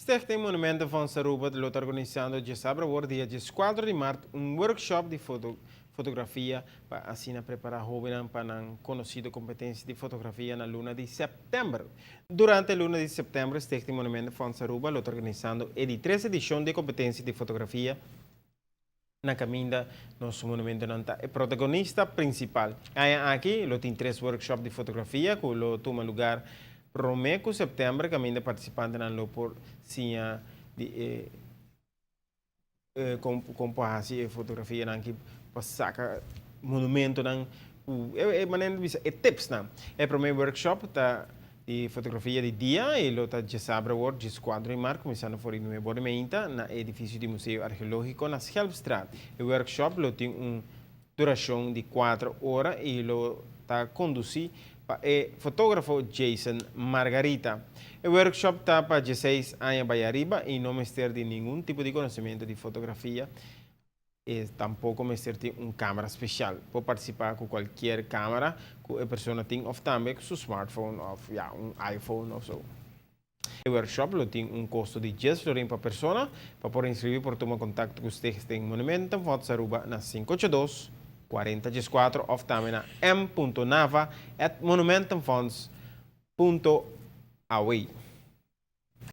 Stichting Monumenten van Saruba está organizando de sábado, dia 4 de março, workshop de fotografia para assim preparar jovens para uma conhecida competência de fotografia na luna de setembro. Durante a luna de setembro, Stichting Monumenten van Saruba está organizando a 13ª edição de competência de fotografia na caminda nosso monumento não está. O protagonista principal. Aqui, tem 3 workshops de fotografia que toma lugar Romeco setembro, caminda participante na por sia de comparase e fotografia nan que saca monumento nan maneira de tips nan. É primeiro workshop tá de fotografia de dia e lo tá de sábado work de 4 de março começando por no Bodementa na edifício do Museu Arqueológico na Schelpstraat. O workshop lo tem duração de 4 horas e lo tá conduzir para o fotógrafo Jason Margarita. O workshop está para 16 anos para arriba e não mestre de nenhum tipo de conhecimento de fotografia e tampouco mestre de câmera especial. Pode participar com qualquer câmera que a pessoa tem ou também com seu smartphone ou iPhone ou so. O workshop tem custo de 10 florins para pessoa. Para poder inscrever, por tomar contato com vocês em Monumento Van Saruba na 582 4014 of também na m.nava@monumentumfonds.away.